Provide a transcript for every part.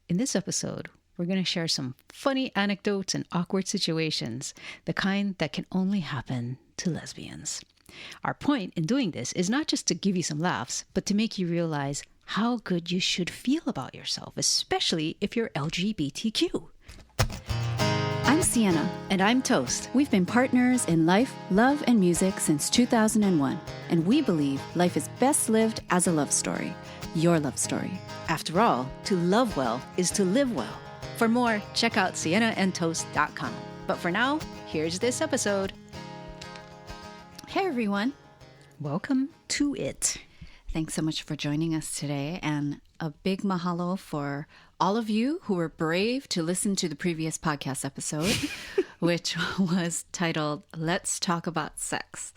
In this episode, we're going to share some funny anecdotes and awkward situations, the kind that can only happen to lesbians. Our point in doing this is not just to give you some laughs, but to make you realize how good you should feel about yourself, especially if you're LGBTQ. I'm Sienna. And I'm Toast. We've been partners in life, love, and music since 2001, and we believe life is best lived as a love story. Your love story. After all, to love well is to live well. For more, check out siennaandtoast.com. But for now, here's this episode. Hey, everyone. Welcome to it. Thanks so much for joining us today, and a big mahalo for all of you who were brave to listen to the previous podcast episode, which was titled, Let's Talk About Sex.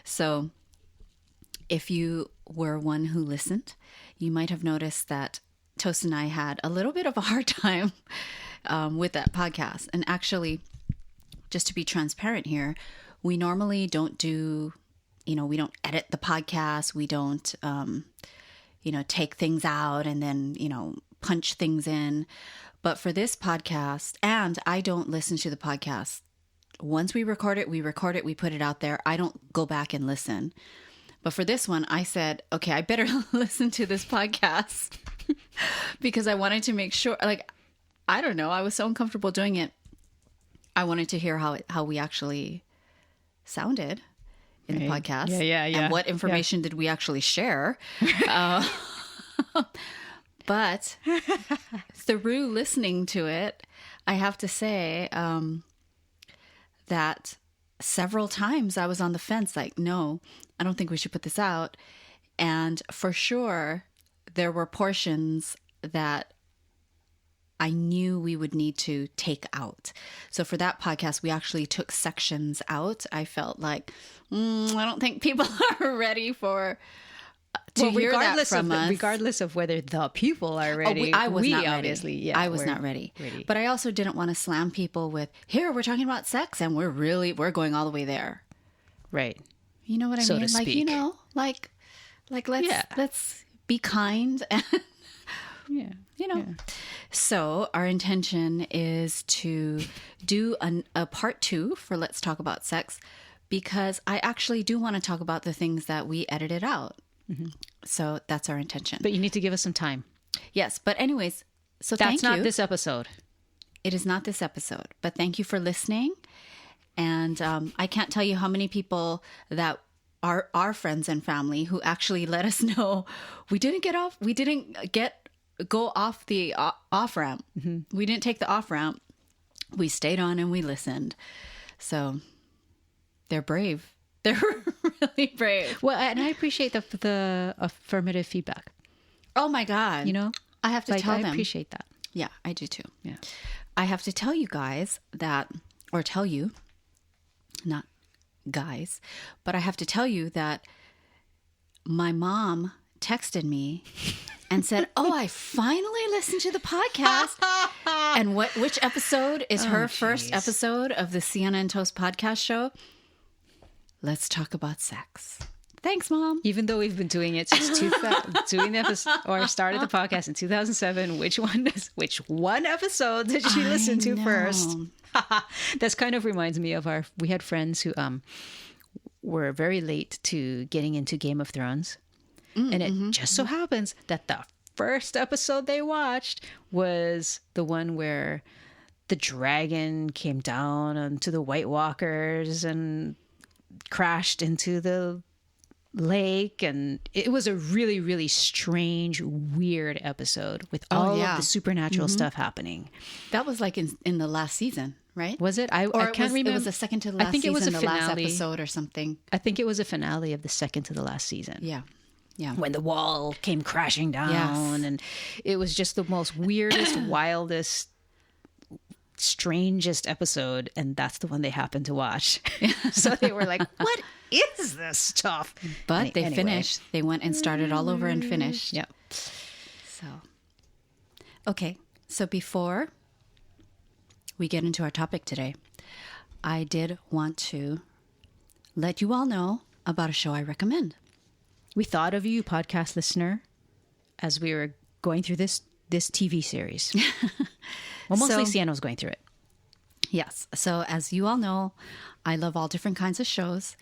So if you were one who listened, you might have noticed that Toast and I had a little bit of a hard time with that podcast. And actually, just to be transparent here, we normally don't do, we don't edit the podcast. We don't, take things out and then, punch things in. But for this podcast, and I don't listen to the podcast. Once we record it, we put it out there. I don't go back and listen. But for this one, I said, okay, I better listen to this podcast because I wanted to make sure, I don't know. I was so uncomfortable doing it. I wanted to hear how we actually sounded in the podcast. Yeah. And what information did we actually share? But through listening to it, I have to say that several times I was on the fence, like, no, I don't think we should put this out. And for sure, there were portions that I knew we would need to take out. So for that podcast, we actually took sections out. I felt like, I don't think people are ready to hear that from us. Regardless of whether the people are ready. I was not ready. Obviously, yeah, I was not ready. But I also didn't want to slam people with, here, we're talking about sex and we're going all the way there. Right. You know what I So mean? to speak. Let's be kind and Yeah. Yeah. So our intention is to do a part 2 for Let's Talk About Sex, because I actually do want to talk about the things that we edited out. Mm-hmm. So that's our intention. But you need to give us some time. Yes. But anyways, so That's thank you. not this episode. It is not this episode, but thank you for listening. And I can't tell you how many people that are our friends and family who actually let us know we didn't go off the off ramp. Mm-hmm. We didn't take the off ramp. We stayed on and we listened. So they're brave. They're really brave. Well, and I appreciate the affirmative feedback. Oh my God. I have to tell them. I appreciate that. Yeah, I do too. Yeah. I have to tell you guys that, or tell you, not guys, but I have to tell you that my mom texted me and said, "Oh, I finally listened to the podcast." And which episode is her first episode of the Sienna and Toast podcast show? Let's Talk About Sex. Thanks, Mom. Even though we've been doing it since started the podcast in 2007, which one episode did she listen to first? This kind of reminds me of we had friends who were very late to getting into Game of Thrones. And it just so happens that the first episode they watched was the one where the dragon came down onto the White Walkers and crashed into the lake. And it was a really, really strange, weird episode with all of the supernatural stuff happening. That was like in the last season, right? Was it? I can't remember. It was the second to the last season, the last episode or something. I think it was a finale of the second to the last season. Yeah. Yeah. When the wall came crashing down. And it was just the most weirdest, wildest, strangest episode. And that's the one they happened to watch. So they were like, what is this stuff? But they finished. They went and started all over and finished. Yeah. So, okay. So before we get into our topic today, I did want to let you all know about a show I recommend. We thought of you, podcast listener, as we were going through this this TV series? Well, mostly Sienna's going through it. Yes. So as you all know, I love all different kinds of shows.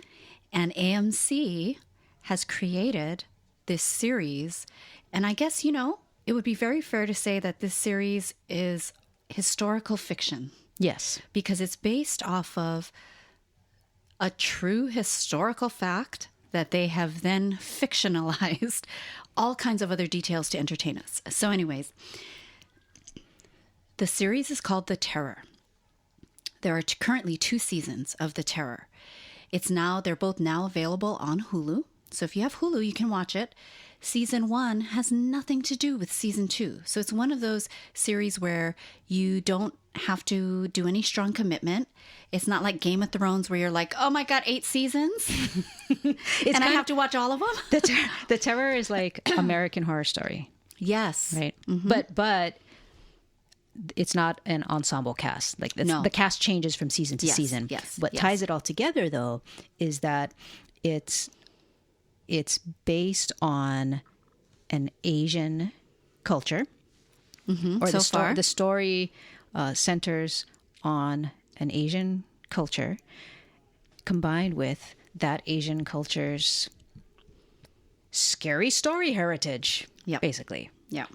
And AMC has created this series. And I guess, it would be very fair to say that this series is historical fiction. Yes. Because it's based off of a true historical fact that they have then fictionalized all kinds of other details to entertain us. So anyways, the series is called The Terror. There are currently 2 seasons of The Terror. They're both now available on Hulu. So if you have Hulu, you can watch it. Season 1 has nothing to do with season 2. So it's one of those series where you don't have to do any strong commitment. It's not like Game of Thrones where you're like, oh my God, 8 seasons? And I have to watch all of them? The Terror is like American Horror Story. Yes. Right? Mm-hmm. But it's not an ensemble cast. Like the cast changes from season to season. Yes. What ties it all together, though, is that it's based on an Asian culture, or the story centers on an Asian culture, combined with that Asian culture's scary story heritage. Yeah, basically. Yeah.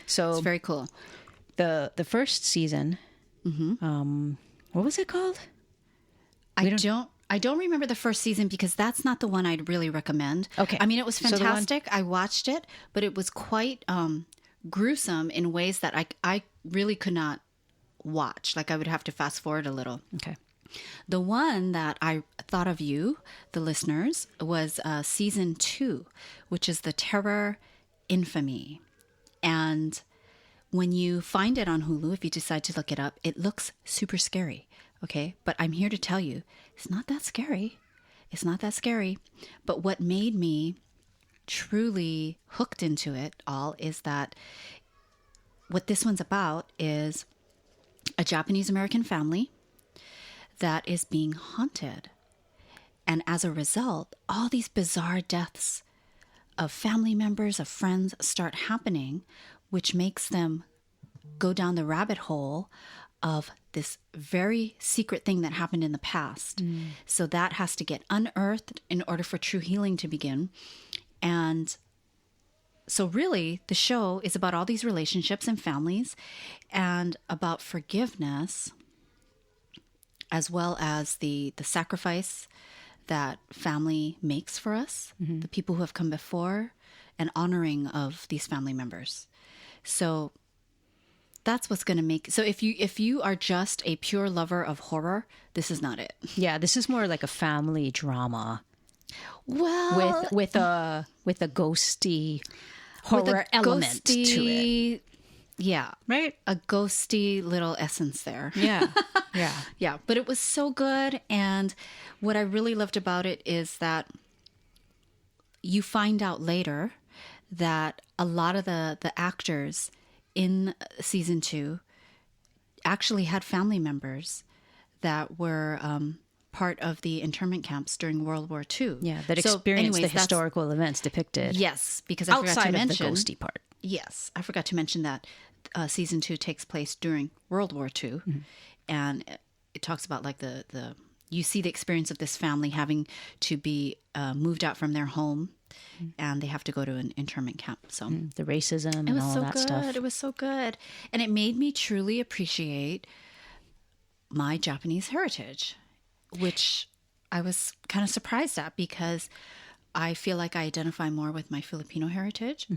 So it's very cool. The first season, what was it called? I don't remember the first season because that's not the one I'd really recommend. Okay. I mean, it was fantastic. I watched it, but it was quite gruesome in ways that I really could not watch. Like I would have to fast forward a little. Okay. The one that I thought of you, the listeners, was season 2, which is The Terror Infamy. And when you find it on Hulu, if you decide to look it up, it looks super scary. Okay. But I'm here to tell you, it's not that scary. It's not that scary. But what made me truly hooked into it all is that what this one's about is a Japanese American family that is being haunted. And as a result, all these bizarre deaths of family members, of friends start happening, which makes them go down the rabbit hole of this very secret thing that happened in the past. So that has to get unearthed in order for true healing to begin. And so really, the show is about all these relationships and families and about forgiveness, as well as the sacrifice that family makes for us, the people who have come before, and honoring of these family members. So that's what's going to make. So if you are just a pure lover of horror, this is not it. Yeah, this is more like a family drama. Well, with a ghosty horror element to it. Yeah, right. A ghosty little essence there. Yeah, yeah. But it was so good, and what I really loved about it is that you find out later that a lot of the actors in season 2 actually had family members that were part of the internment camps during World War II. Yeah, that experienced the historical events depicted. Yes, because I forgot to mention of the ghosty part. Yes, I forgot to mention that season 2 takes place during World War II, and it talks about like you see the experience of this family having to be moved out from their home. And they have to go to an internment camp. So the racism and all that stuff. It was so good. And it made me truly appreciate my Japanese heritage, which I was kind of surprised at because I feel like I identify more with my Filipino heritage.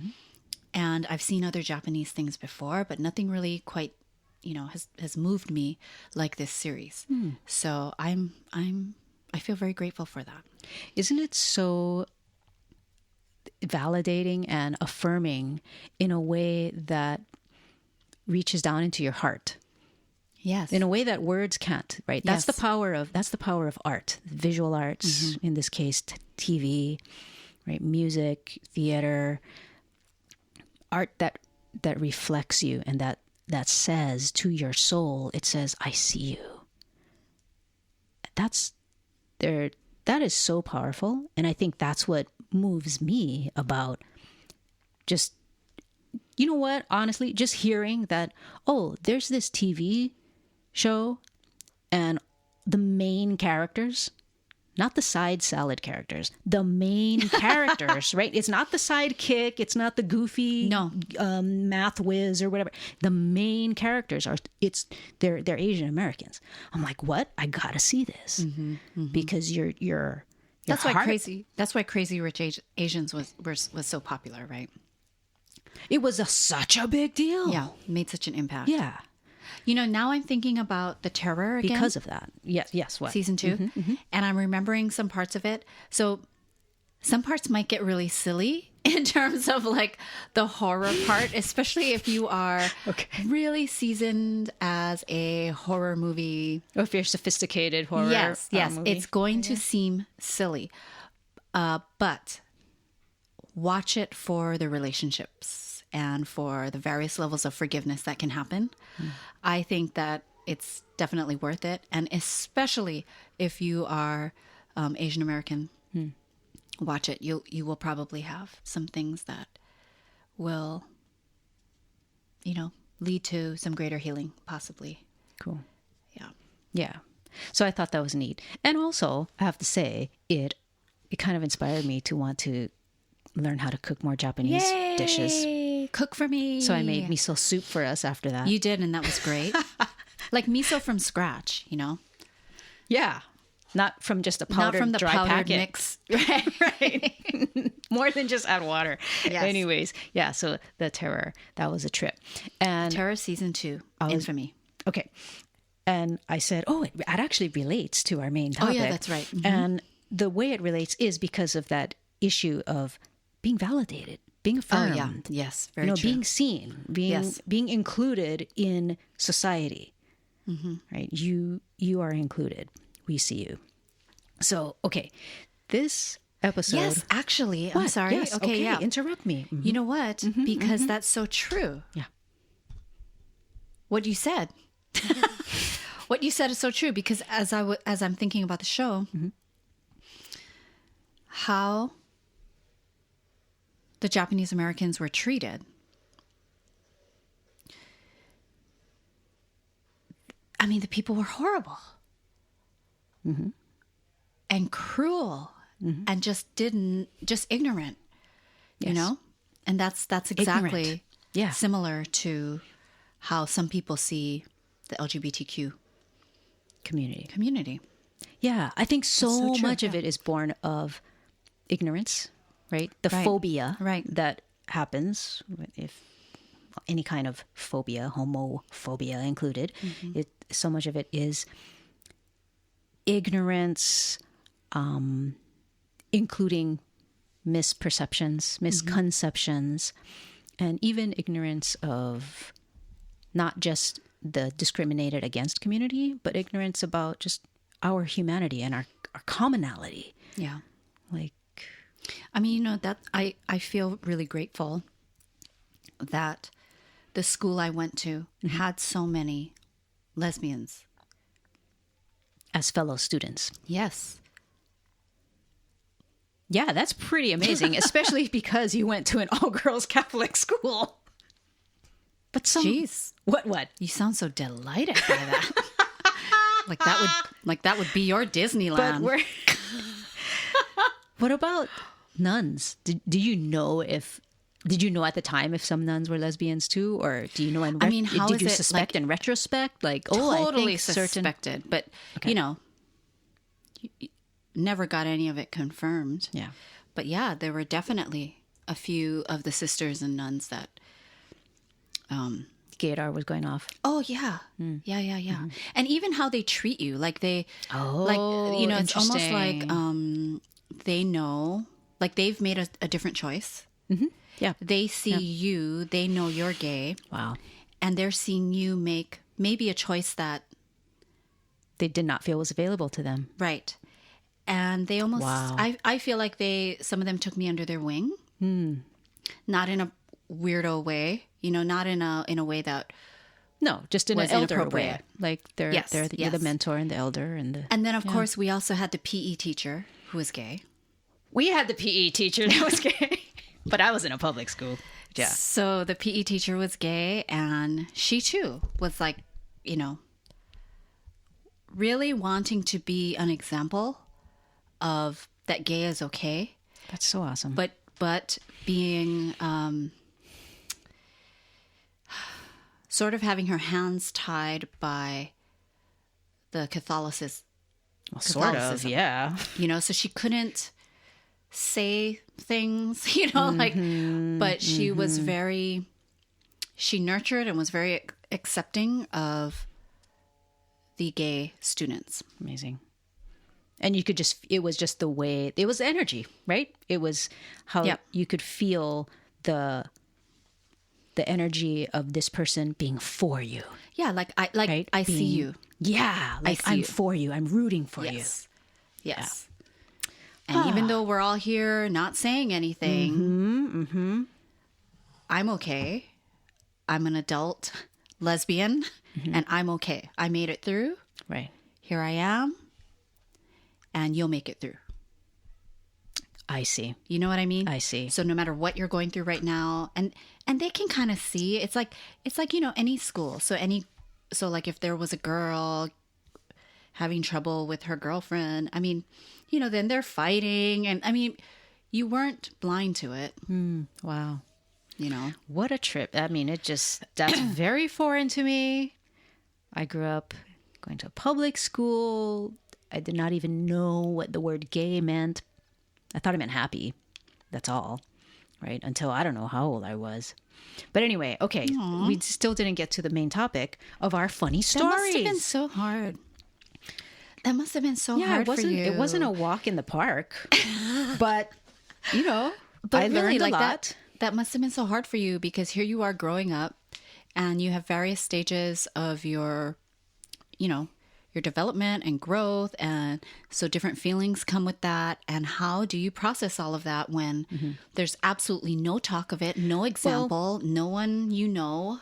And I've seen other Japanese things before, but nothing really quite, has moved me like this series. So I feel very grateful for that. Isn't it so validating and affirming in a way that reaches down into your heart? Yes. In a way that words can't, right? That's the power of art, visual arts, in this case, TV, right? Music, theater, art that reflects you and that says to your soul, it says, I see you. That is so powerful. And I think that's what moves me about just you know what? Honestly, just hearing that, oh, there's this TV show and the main characters, not the side salad characters, the main characters, right? It's not the sidekick. It's not the goofy math whiz or whatever. The main characters they're Asian Americans. I'm like, what? I gotta see this because you're that's why Crazy Rich Asians was so popular, right? It was such a big deal. Yeah, made such an impact. Yeah. You know, now I'm thinking about The Terror again. Because of that. Yes, what? Season 2. And I'm remembering some parts of it. So some parts might get really silly in terms of like the horror part, especially if you are really seasoned as a horror movie. Or if you're sophisticated horror Yes, movie. it's going to seem silly. But watch it for the relationships and for the various levels of forgiveness that can happen. I think that it's definitely worth it. And especially if you are Asian American, watch it. You will probably have some things that will, lead to some greater healing, possibly. Cool. Yeah. Yeah. So I thought that was neat. And also, I have to say, it kind of inspired me to want to learn how to cook more Japanese dishes. Cook for me. So I made miso soup for us after that. You did, and that was great. Like miso from scratch, Yeah. Not from just a powdered, not from the dry powdered packet. mix. Right. More than just add water. Yes. Anyways, yeah, so The Terror, that was a trip. And Terror season 2, Infamy. okay. And I said, it actually relates to our main topic. Oh, yeah, that's right. And the way it relates is because of that issue of being validated, being affirmed. Oh, yeah. Yes, very true. Being seen, being included in society. Right? You are included. We see you. So, okay, this episode. Yes, actually, I'm sorry. Yes, okay, yeah. Interrupt me. You know what? Because that's so true. Yeah. What you said. What you said is so true because as I'm thinking about the show, how the Japanese Americans were treated. I mean, the people were horrible and cruel and just ignorant, and that's exactly similar to how some people see the LGBTQ community. Yeah, I think so true, much of it is born of ignorance, right? The phobia that happens if any kind of phobia, homophobia included. So much of it is ignorance, including misperceptions, misconceptions, and even ignorance of not just the discriminated against community, but ignorance about just our humanity and our commonality. Yeah. Like, I mean, that I feel really grateful that the school I went to had so many lesbians as fellow students. Yes. Yeah, that's pretty amazing, especially because you went to an all-girls Catholic school. But jeez, what? You sound so delighted by that. like that would be your Disneyland. But what about nuns? Did you know at the time if some nuns were lesbians too, or do you know? Did you suspect in retrospect? Like, totally I think suspected, but you never got any of it confirmed. Yeah, but yeah, there were definitely a few of the sisters and nuns that gaydar was going off. Oh yeah, yeah. And even how they treat you, like it's almost like they know, like they've made a different choice. Yeah, they see you, they know you're gay. Wow, and they're seeing you make maybe a choice that they did not feel was available to them. Right, and they almost. Wow. I feel like some of them took me under their wing, not in a weirdo way. Not in a way that just in an elder way. inappropriate. Like you're the mentor and the elder and then of course we also had the PE teacher who was gay. We had the PE teacher that was gay, but I was in a public school. Yeah. So the PE teacher was gay, and she too was like, you know, really wanting to be an example of that gay is okay, That's so awesome. but being sort of having her hands tied by the Catholicism. Well, sort of, yeah. You know, so she couldn't say things, you know, like, but she was she nurtured and was very accepting of the gay students. Amazing. And you could just, it was just the way, it was energy, right? It was how you could feel the energy of this person being for you. Yeah, like I see you. Yeah, like I'm you. for you. I'm rooting for you. Yes. Yes. Yeah. And even though we're all here not saying anything, I'm okay. I'm an adult lesbian, and I'm okay. I made it through. Right. Here I am, and you'll make it through. I see. You know what I mean? I see. So no matter what you're going through right now, and they can kind of see, it's like, you know, any school. So like if there was a girl having trouble with her girlfriend, I mean, you know, then they're fighting. And I mean, you weren't blind to it. Wow. You know, What a trip. I mean, that's very foreign to me. I grew up going to a public school. I did not even know what the word gay meant. I thought it meant happy. That's all. Right? Until I don't know how old I was. But anyway, okay. Aww. We still didn't get to the main topic of our funny stories. That must have been so hard. That must have been so hard for you. It wasn't a walk in the park. But, you know, But I learned a lot. That must have been so hard for you, because here you are growing up and you have various stages of your, you know, your development and growth. And so different feelings come with that. And how do you process all of that when there's absolutely no talk of it, no example, no one you know?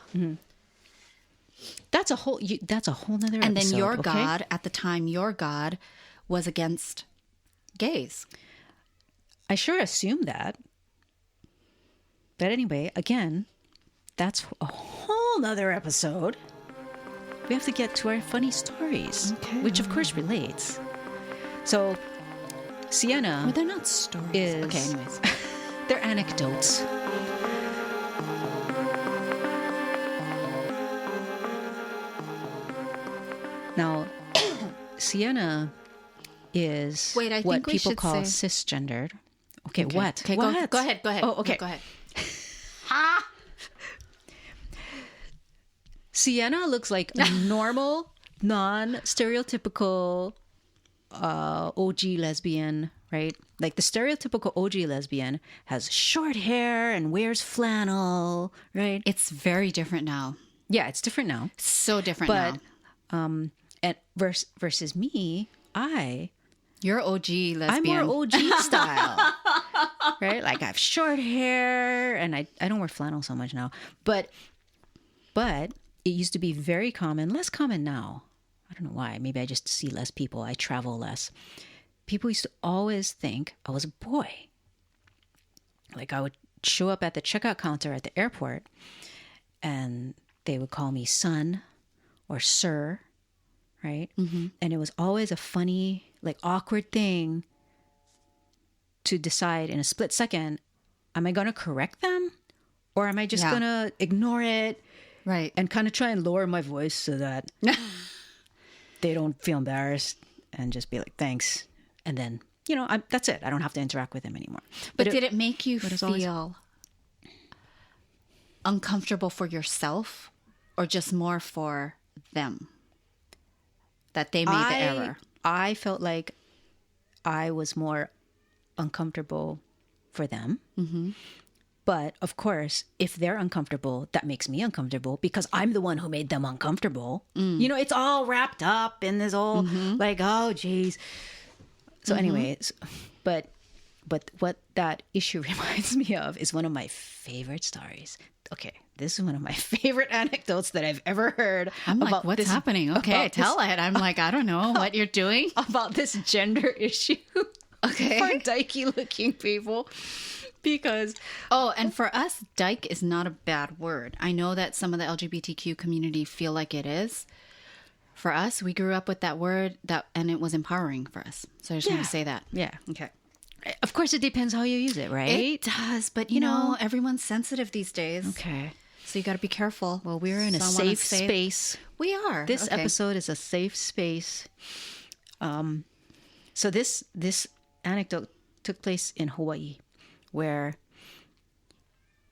That's a whole nother And episode. then your okay? God, at the time, your God was against gays. I sure assumed that. But anyway, again, that's a whole nother episode. We have to get to our funny stories, which of course relates. So, Sienna. Well, they're not stories. Okay, anyways. They're anecdotes. Now, Sienna is Wait, I what think we people should call say- cisgendered. Okay, what? Okay, What? go ahead. Oh, okay. Go ahead. Sienna looks like a normal, non-stereotypical OG lesbian, right? Like the stereotypical OG lesbian has short hair and wears flannel, right? It's very different now. Yeah, it's different now. So different now. But and versus me, You're OG lesbian. I'm more OG style, right? Like I have short hair, and I don't wear flannel so much now. But it used to be very common, less common now. I don't know why. Maybe I just see less people. I travel less. People used to always think I was a boy. Like I would show up at the checkout counter at the airport, and they would call me son or sir, right? Mm-hmm. And it was always a funny, like awkward thing to decide in a split second, am I going to correct them or am I just going to ignore it? Right. And kind of try and lower my voice so that they don't feel embarrassed and just be like, thanks. And then, you know, that's it. I don't have to interact with them anymore. But did it make you feel always uncomfortable for yourself or just more for them? That they made the error? I felt like I was more uncomfortable for them. Mm-hmm. But of course, if they're uncomfortable, that makes me uncomfortable because I'm the one who made them uncomfortable. You know, it's all wrapped up in this whole like, oh, geez. So anyways, but what that issue reminds me of is one of my favorite stories. Okay, this is one of my favorite anecdotes that I've ever heard. I'm like, what's happening? Okay, tell it. I'm like, I don't know what you're doing. About this gender issue. Okay. For dykey looking people. because and for us, dyke is not a bad word. I know that some of the LGBTQ community feel like it is. For us, we grew up with that word and it was empowering for us. So I just want to say that. Yeah. Okay. Of course, it depends how you use it, right? It does, but you know, everyone's sensitive these days. Okay. So you got to be careful. Well, we're in a safe space. We are. This episode is a safe space. So this anecdote took place in Hawaii, where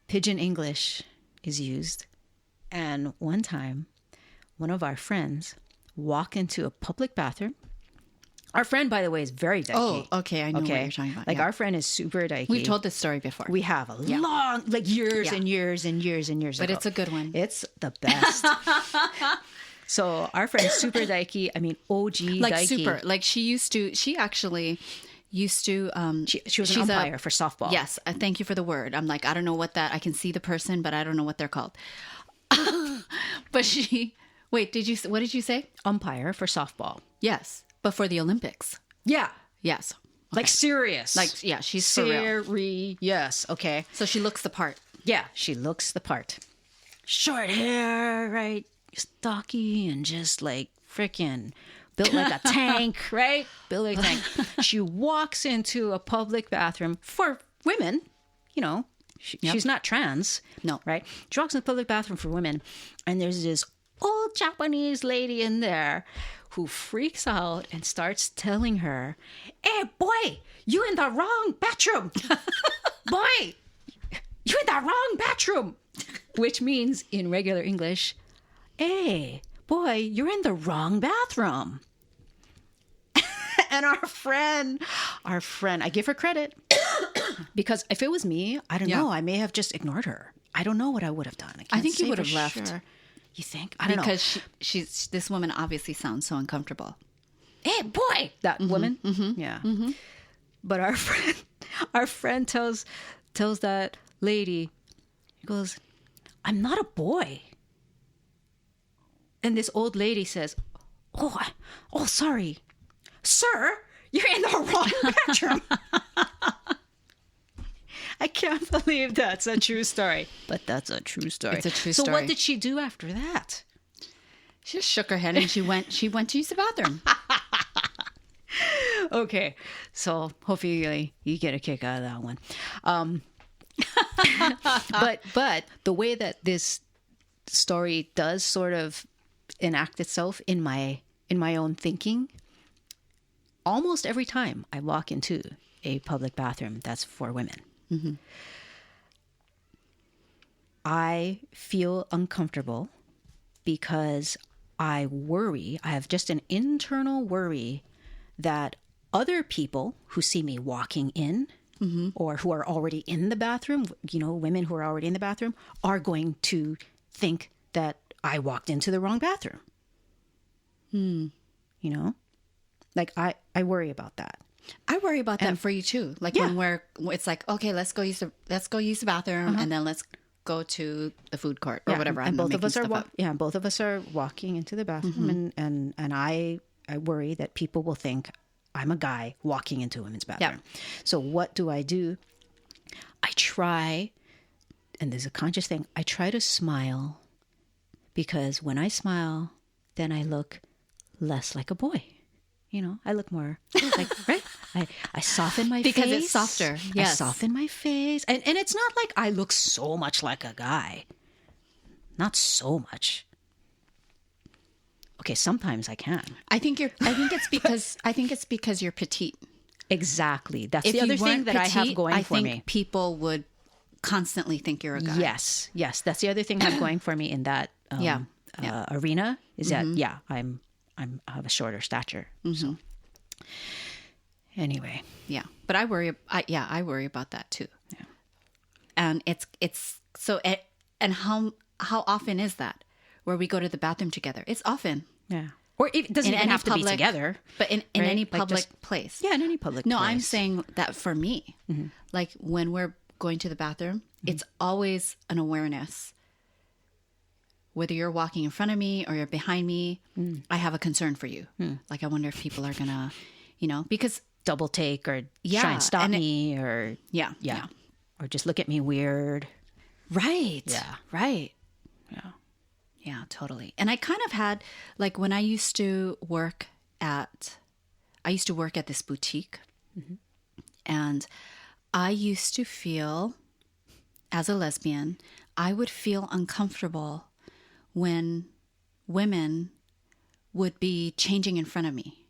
pidgin English is used. And one time, one of our friends walked into a public bathroom. Our friend, by the way, is very dykey. Oh, okay. I know what you're talking about. Like, our friend is super dykey. We've told this story before. We have a long, like years and years and years and years But ago. it's a good one. It's the best. So our friend is super dykey. I mean, OG like dykey. super. Like she actually used to. She was an umpire for softball. Yes. Thank you for the word. I'm like, I don't know what that. I can see the person, but I don't know what they're called. But what did you say? Umpire for softball. Yes. But for the Olympics. Yeah. Yes. Okay. Like serious. Like, yeah, she's for real. Yes. Okay. So she looks the part. Yeah, she looks the part. Short hair, right? Stocky and just like freaking built like a tank, right? Built like a tank. She walks into a public bathroom for women, you know. She's not trans. No. Right? She walks in the public bathroom for women, and there's this old Japanese lady in there who freaks out and starts telling her, "Hey, boy, you in the wrong bathroom. Boy, you in the wrong bathroom." Which means in regular English, "Hey, boy, you're in the wrong bathroom." And our friend, I give her credit because if it was me, I don't know, I may have just ignored her. I don't know what I would have done. I think you would have left. Sure. You think? I don't know. Because she's this woman obviously sounds so uncomfortable. "Hey, boy," that woman. Mm-hmm. Yeah. Mm-hmm. But our friend tells that lady, he goes, "I'm not a boy." And this old lady says, "Oh, sorry, sir, you're in the wrong bathroom." I can't believe that's a true story. But that's a true story. It's a true story. So what did she do after that? She just shook her head and she went to use the bathroom. Okay. So hopefully you get a kick out of that one. But the way that this story does sort of enact itself in my own thinking, almost every time I walk into a public bathroom that's for women, mm-hmm. I feel uncomfortable because I have just an internal worry that other people who see me walking in, mm-hmm. or who are already in the bathroom, you know, women who are already in the bathroom, are going to think that I walked into the wrong bathroom. You know, like I worry about that. I worry about that for you too. Like when it's like, okay, let's go use the bathroom, uh-huh. and then let's go to the food court or whatever. And both of us are walking into the bathroom, mm-hmm. and I worry that people will think I'm a guy walking into a women's bathroom. Yeah. So what do? I try, and there's a conscious thing, I try to smile, because when I smile, then I look less like a boy. You know, I look more like, right? I soften my face. Because it's softer. Yes. I soften my face. And it's not like I look so much like a guy. Not so much. Okay, sometimes I can. I think it's because you're petite. Exactly. That's the other thing that petite, I have going for me. I think people would constantly think you're a guy. Yes. That's the other thing I have going for me in that arena is mm-hmm. that I have a shorter stature. Mm-hmm. So anyway, but I worry about that too. Yeah. And it's so, and how often is that where we go to the bathroom together? It's often. Yeah. Or it doesn't even have to be together. But in any public place. Yeah, in any public place. No, I'm saying that for me, mm-hmm. like when we're going to the bathroom, mm-hmm. it's always an awareness. Whether you're walking in front of me or you're behind me, I have a concern for you. Like, I wonder if people are going to, you know, because... double take or try and stop me or... Yeah. or just look at me weird. Right. Yeah. Right. Yeah. Yeah, totally. And I kind of had, like, when I used to work at this boutique, and I used to feel, as a lesbian, I would feel uncomfortable when women would be changing in front of me.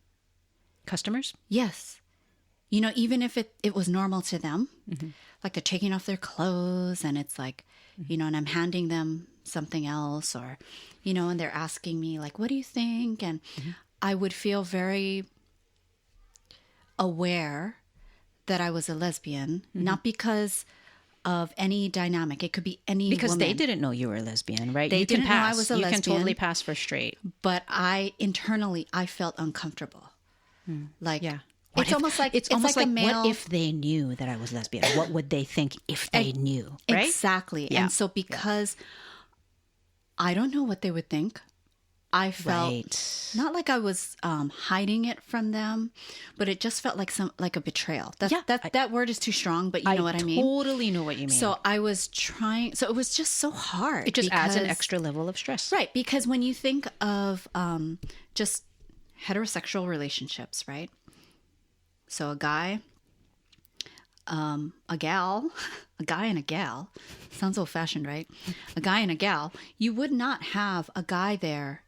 Customers? Yes. You know, even if it was normal to them, like they're taking off their clothes and it's like, you know, and I'm handing them something else, or, you know, and they're asking me like, what do you think? And I would feel very aware that I was a lesbian, not because of any dynamic. It could be any Because woman. they didn't know you were a lesbian, right? They you can didn't know I pass. was a You can lesbian. totally pass for straight. But internally, I felt uncomfortable. Like, Yeah. it's almost like a male. What if they knew that I was lesbian? What would they think if they knew? Right? Exactly. Yeah. And so because I don't know what they would think, I felt not like I was hiding it from them, but it just felt like a betrayal. That word is too strong, but you know what I mean? I totally know what you mean. So I was trying. So it was just so hard. It just adds an extra level of stress. Right. Because when you think of just heterosexual relationships, right? So a guy, a gal, a guy and a gal, sounds old fashioned, right? A guy and a gal, you would not have a guy there.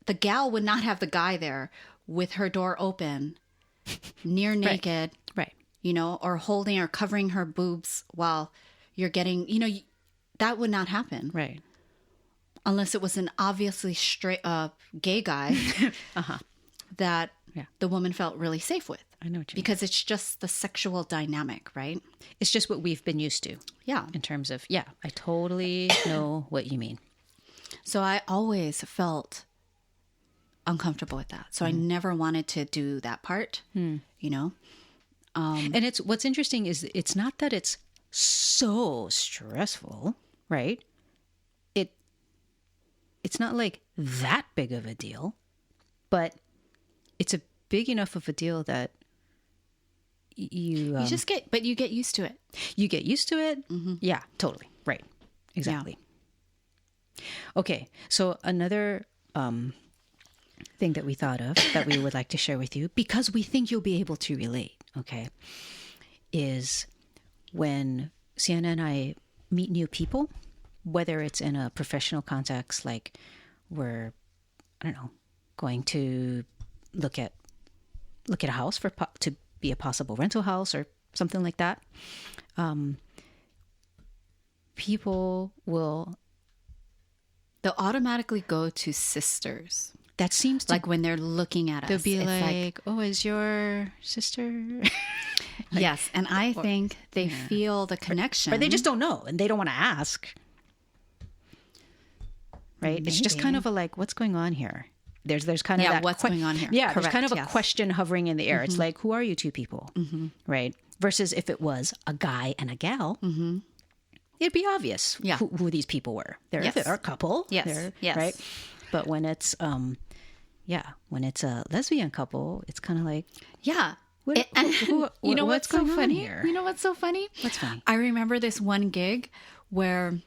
The gal would not have the guy there with her door open, near naked, Right. you know, or holding or covering her boobs while you're getting, you know, that would not happen. Right. Unless it was an obviously straight gay guy that the woman felt really safe with. I know what you mean. Because it's just the sexual dynamic, right? It's just what we've been used to. Yeah. In terms of, I totally know what you mean. So I always felt uncomfortable with that. So I never wanted to do that part, you know? And what's interesting is it's not that it's so stressful, right? It's not like that big of a deal, but it's a big enough of a deal that you just you get used to it. You get used to it. Yeah, totally. Right. Exactly. Yeah. Okay. So another thing that we thought of that we would like to share with you, because we think you'll be able to relate, okay, is when Sienna and I meet new people, whether it's in a professional context, like we're, I don't know, going to look at a house to be a possible rental house or something like that. People they'll automatically go to sisters. That seems to, like when they're looking at us. They'll be like, oh, is your sister? Yes. And I think they feel the connection. But they just don't know and they don't want to ask. Right? Maybe. It's just kind of a like, what's going on here? There's kind of that what's going on here? Yeah, correct, there's kind of a question hovering in the air. It's like, who are you two people? Right? Versus if it was a guy and a gal, it'd be obvious who these people were. They're a couple. Yes. Yes. Right? But when it's when it's a lesbian couple, it's kind of like, you know what's so funny here? You know what's so funny? What's funny? I remember this one gig where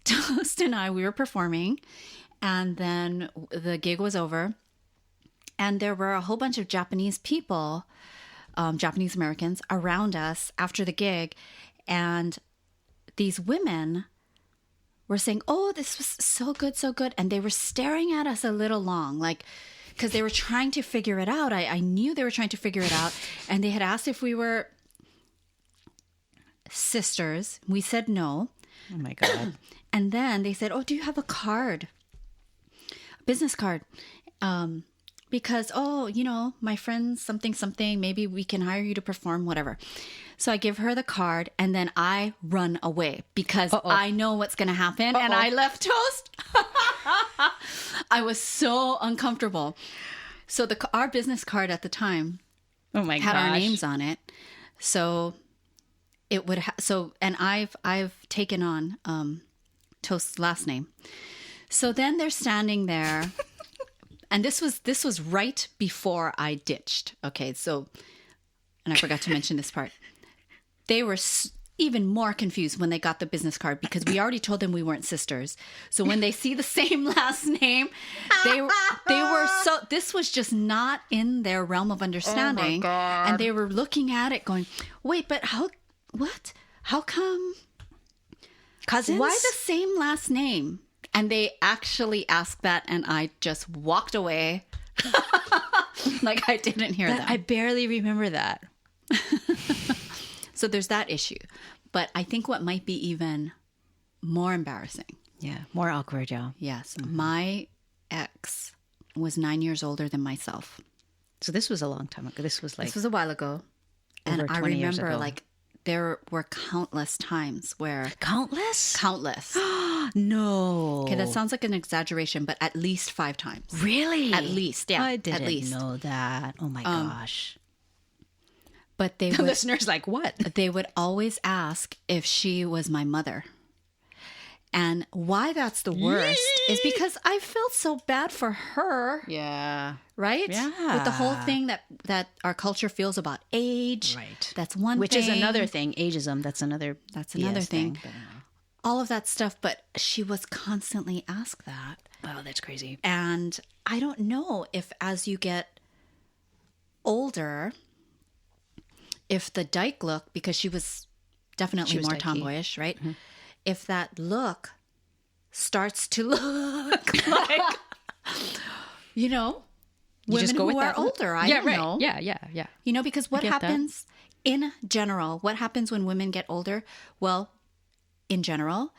Toast and we were performing, and then the gig was over, and there were a whole bunch of Japanese people, Japanese Americans, around us after the gig, and these women were saying, "Oh, this was so good, so good," and they were staring at us a little long, like, because they were trying to figure it out. I knew they were trying to figure it out, and they had asked if we were sisters. We said no. Oh my God. And then they said, "Oh, do you have a card? A business card? Because, my friend's something, maybe we can hire you to perform, whatever." So I give her the card, and then I run away because I know what's going to happen. And I left Toast. I was so uncomfortable. So our business card at the time had our names on it. So it would and I've taken on Toast's last name. So then they're standing there, and this was right before I ditched. Okay, so and I forgot to mention this part, they were even more confused when they got the business card because we already told them we weren't sisters. So when they see the same last name, they were so, this was just not in their realm of understanding. Oh my God. And they were looking at it going, wait, but how come? Cousins? Why the same last name? And they actually asked that, and I just walked away like I didn't hear that. I barely remember that. So there's that issue. But I think what might be even more embarrassing. Yeah, more awkward, yeah. Yes. My ex was 9 years older than myself. So this was a long time ago. This was a while ago. And over I 20 years remember ago. like there were countless times where... Countless? Countless. No. Okay, that sounds like an exaggeration, but at least 5 times. Really? At least, yeah. I didn't at least. know that. Oh my gosh. But they The would, listeners like, what? they would always ask if she was my mother. And why that's the worst is because I felt so bad for her, Yeah. right? Yeah. With the whole thing that our culture feels about age. Right. That's one Which thing. is another thing. Ageism. That's another BS thing. but, All of that stuff. But she was constantly asked that. wow, that's crazy. And I don't know if as you get older, if the dyke look, because she was definitely She was more dykey. tomboyish, right? Mm-hmm. If that look starts to look like, you know, You women just go who with are that look. older. I Yeah, don't right. know. Yeah. You know, because what get that. happens in general, what happens when women get older? Well, in general,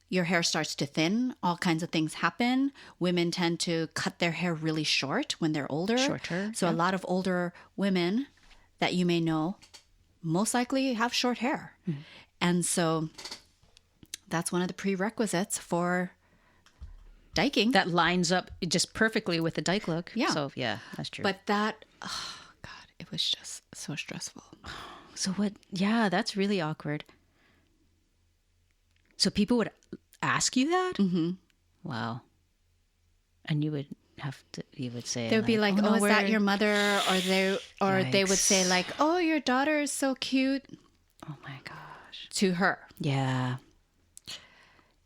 your hair starts to thin. All kinds of things happen. Women tend to cut their hair really short when they're older. Shorter, So a lot of older women that you may know most likely have short hair. Mm-hmm. And so that's one of the prerequisites for dyking. That lines up just perfectly with the dyke look. Yeah. So, yeah, that's true. But that, oh God, it was just so stressful. So what? Yeah, that's really awkward. So people would ask you that? Mm-hmm. Wow. And you would say, They would be like, no, "Oh, is that we're-" your mother?" Or they would say Yikes. like, "Oh, your daughter is so cute." Oh my gosh. To her, Yeah.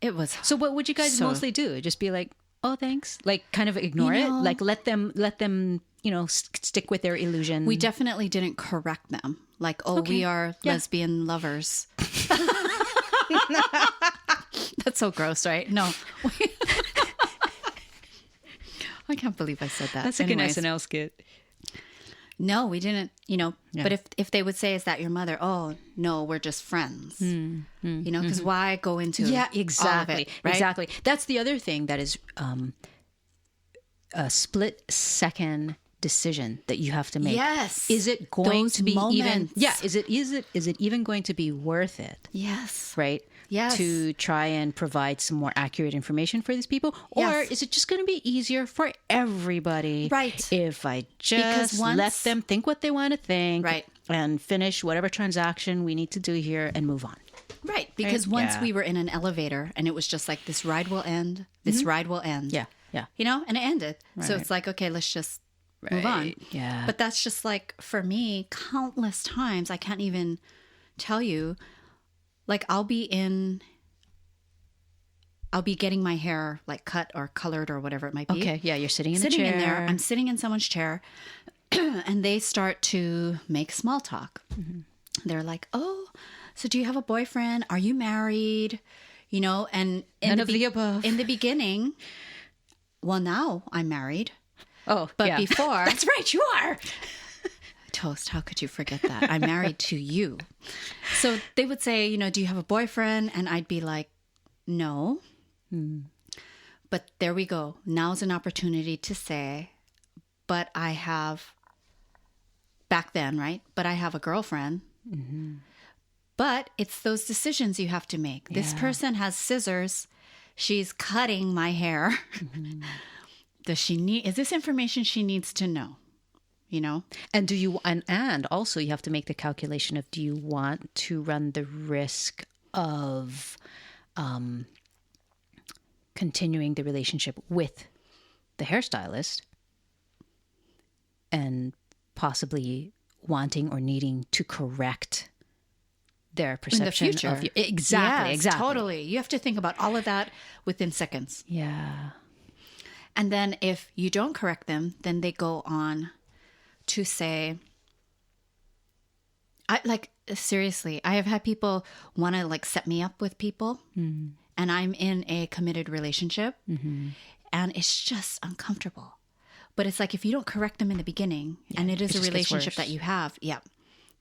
it was So what would you guys So- mostly do? Just be like, oh, thanks? Like kind of ignore You it? know- Like let them, stick with their illusion? We definitely didn't correct them. Like, oh, Okay. we are Yeah. lesbian lovers. That's so gross, right? No. I can't believe I said that. That's like Anyways. an SNL skit. No, we didn't, Yeah. But if they would say, is that your mother? Oh, no, we're just friends. Because why go into Yeah, all of exactly. it, right? Exactly. That's the other thing that is a split second decision that you have to make. Yes. Is it going Those to be even? moments. Yeah. Is it even going to be worth it? Yes. Right. Yes. To try and provide some more accurate information for these people, or Yes. is it just going to be easier for everybody? Right. If I just Because once- let them think what they want to think, Right. and finish whatever transaction we need to do here and move on. Right. Because Right? once Yeah. we were in an elevator and it was just like, this ride will end. This ride will end. Yeah. Yeah. And it ended. So Right. it's like, okay, let's just move on. Right. Yeah. But that's just like, for me, countless times, I can't even tell you, like I'll be getting my hair like cut or colored or whatever it might be. Okay. Yeah. You're sitting in Sitting the chair. in there, I'm sitting in someone's chair and they start to make small talk. They're like, oh, so do you have a boyfriend? Are you married? And None of the above. in the beginning, well, now I'm married. Oh, But yeah. before, That's right. You are. Toast, how could you forget that? I'm married to you. So they would say, do you have a boyfriend? And I'd be like, no. But there we go. Now's an opportunity to say, but I have, back then, right? But I have a girlfriend. But it's those decisions you have to make. This Yeah. person has scissors. She's cutting my hair. Is this information she needs to know? And and also you have to make the calculation of, do you want to run the risk of continuing the relationship with the hairstylist and possibly wanting or needing to correct their perception in the future. of you. Exactly, Yes, exactly. Totally. You have to think about all of that within seconds. Yeah. And then if you don't correct them, then they go on to say, seriously, I have had people want to like set me up with people, and I'm in a committed relationship, and it's just uncomfortable. But it's like if you don't correct them in the beginning, and it is a relationship that you have, then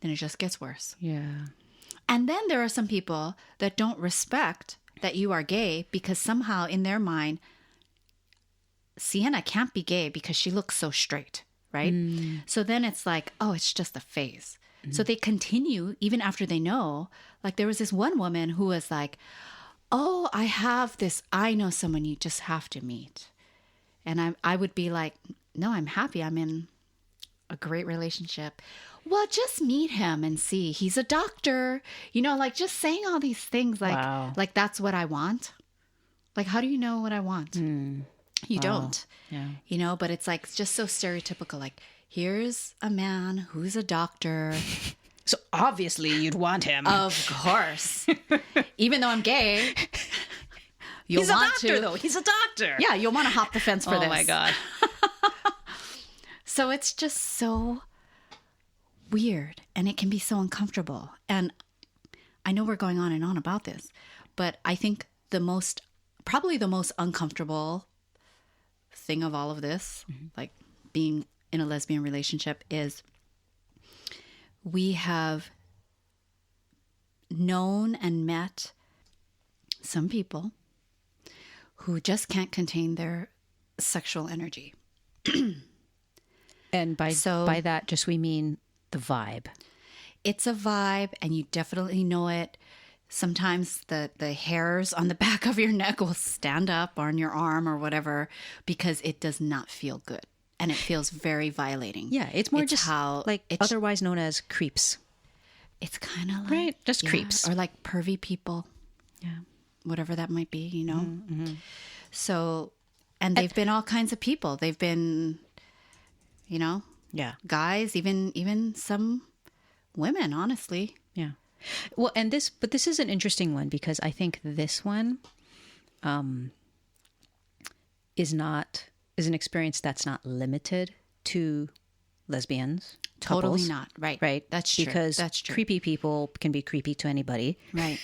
it just gets worse. Yeah. And then there are some people that don't respect that you are gay because somehow in their mind, Sienna can't be gay because she looks so straight, right? So then it's like, oh, it's just a phase. So they continue even after they know. Like there was this one woman who was like, oh, I know someone you just have to meet. And I would be like, no, I'm happy. I'm in a great relationship. Well, just meet him and see. He's a doctor. Like just saying all these things like, Wow. like that's what I want. Like, how do you know what I want? You don't. Yeah. But it's like just so stereotypical. Like, here's a man who's a doctor. So obviously you'd want him. Of course. Even though I'm gay. He's a doctor, though. He's a doctor. Yeah, you'll want to hop the fence for this. Oh, my God. So it's just so weird, and it can be so uncomfortable. And I know we're going on and on about this, but I think probably the most uncomfortable thing of all of this, like being in a lesbian relationship, is we have known and met some people who just can't contain their sexual energy. And by that, just we mean the vibe. It's a vibe, and you definitely know it. Sometimes the hairs on the back of your neck will stand up, or on your arm or whatever, because it does not feel good. And it feels very violating. Yeah, it's more just how, like, otherwise known as creeps. It's kind of like... Right, just creeps. Or like pervy people. Yeah. Whatever that might be, So, and they've been all kinds of people. They've been, Yeah. guys, even some women, honestly. Yeah. Well, but this is an interesting one because I think this one is an experience that's not limited to lesbians. Totally couples, not. Right. Right. That's true. Because That's true. creepy people can be creepy to anybody. Right.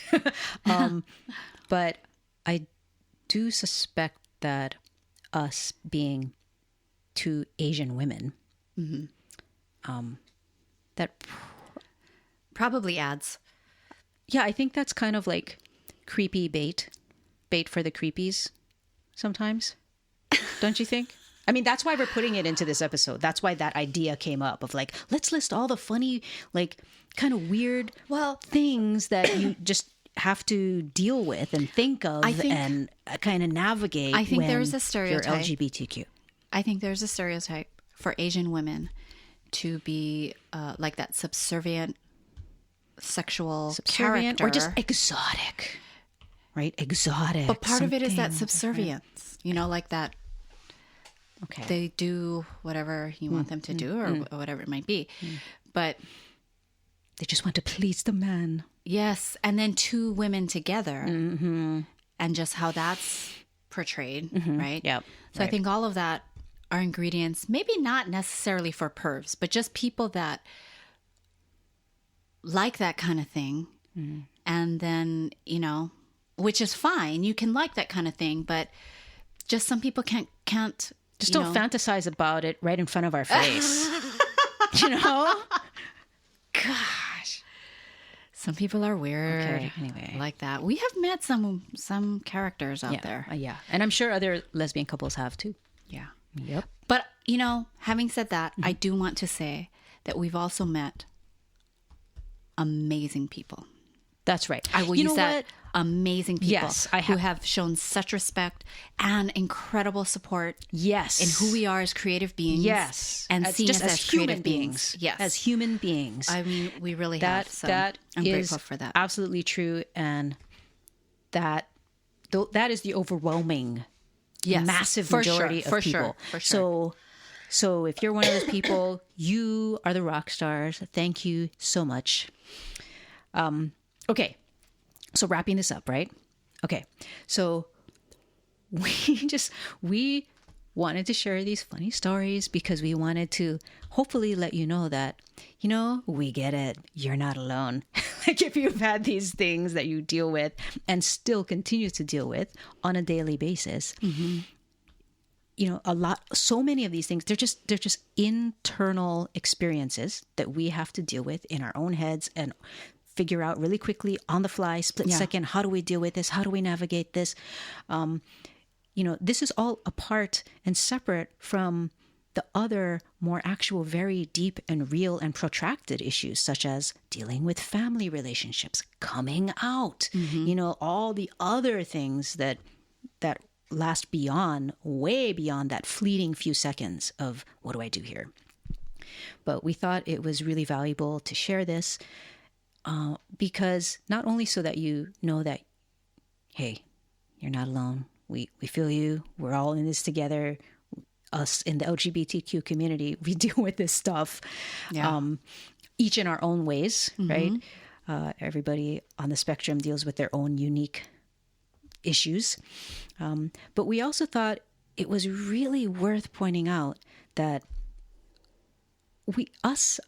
But I do suspect that us being two Asian women, that Probably adds. yeah, I think that's kind of like creepy bait for the creepies sometimes. Don't you think? I mean, that's why we're putting it into this episode. That's why that idea came up of like, let's list all the funny, like kind of weird things that you just have to deal with and think of and kind of navigate. I think when there's a stereotype. You're LGBTQ. I think there's a stereotype for Asian women to be like that subservient sexual character. Or just exotic, right? Exotic. But part of it is that subservience, like that. Okay. They do whatever you want them to do or whatever it might be. But they just want to please the man. Yes. And then two women together and just how that's portrayed, right? Yep. So right. I think all of that are ingredients, maybe not necessarily for pervs, but just people that like that kind of thing. And then, which is fine. You can like that kind of thing, but just some people can't just don't fantasize about it right in front of our face. Gosh. Some people are weird. Okay, anyway. Like that. We have met some characters out there. Yeah. And I'm sure other lesbian couples have too. Yeah. Yep. But, having said that, I do want to say that we've also met amazing people. That's right. I will use that. Amazing people. Yes, I have. Who have shown such respect and incredible support. Yes. In who we are as creative beings. Yes. And seeing us as creative beings. Yes. As human beings. I mean, we really have. So I'm grateful for that. Absolutely true. And that is the overwhelming, massive majority of people. For sure. So if you're one of those people, you are the rock stars. Thank you so much. Okay. So wrapping this up, right? Okay. So we wanted to share these funny stories because we wanted to hopefully let you know that, we get it. You're not alone. Like if you've had these things that you deal with and still continue to deal with on a daily basis, so many of these things, they're just internal experiences that we have to deal with in our own heads and figure out really quickly on the fly, split second. How do we deal with this? How do we navigate this? This is all apart and separate from the other more actual, very deep and real and protracted issues, such as dealing with family relationships, coming out, all the other things that last way beyond that fleeting few seconds of what do I do here? But we thought it was really valuable to share this because not only so that you know that, hey, you're not alone. We feel you. We're all in this together. Us in the LGBTQ community, we deal with this stuff, each in our own ways, right? Everybody on the spectrum deals with their own unique issues. But we also thought it was really worth pointing out that us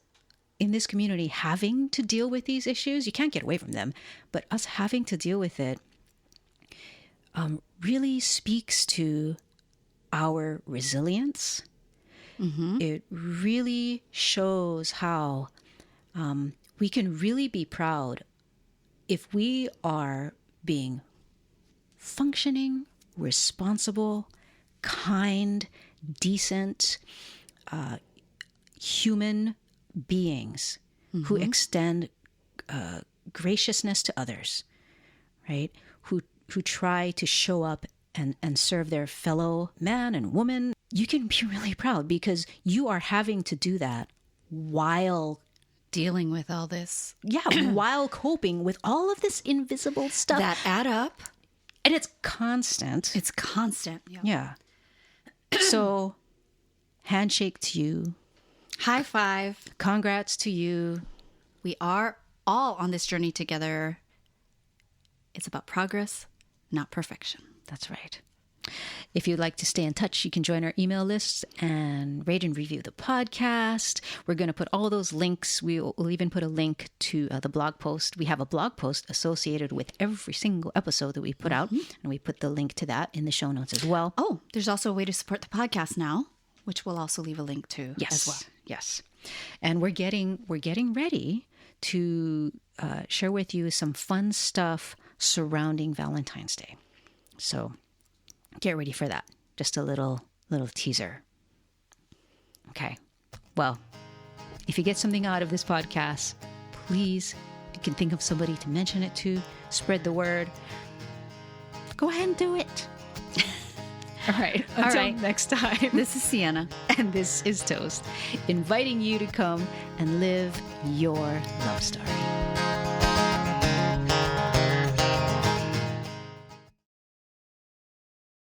in this community having to deal with these issues, you can't get away from them, but us having to deal with it really speaks to our resilience. It really shows how we can really be proud if we are being functioning, responsible, kind, decent, human beings who extend graciousness to others, right? Who try to show up and serve their fellow man and woman. You can be really proud because you are having to do that while dealing with all this. Yeah, while coping with all of this invisible stuff. That add up. And it's constant. It's constant. Yeah. So, handshake to you. High five. Congrats to you. We are all on this journey together. It's about progress, not perfection. That's right. If you'd like to stay in touch, you can join our email list and rate and review the podcast. We're going to put all those links. We'll even put a link to the blog post. We have a blog post associated with every single episode that we put out, and we put the link to that in the show notes as well. Oh, there's also a way to support the podcast now, which we'll also leave a link to as well. Yes. And we're getting ready to share with you some fun stuff surrounding Valentine's Day. So get ready for that. Just a little teaser. Okay. Well, if you get something out of this podcast, please, you can think of somebody to mention it to, spread the word. Go ahead and do it. All right. Until next time. This is Sienna. And this is Toast, inviting you to come and live your love story.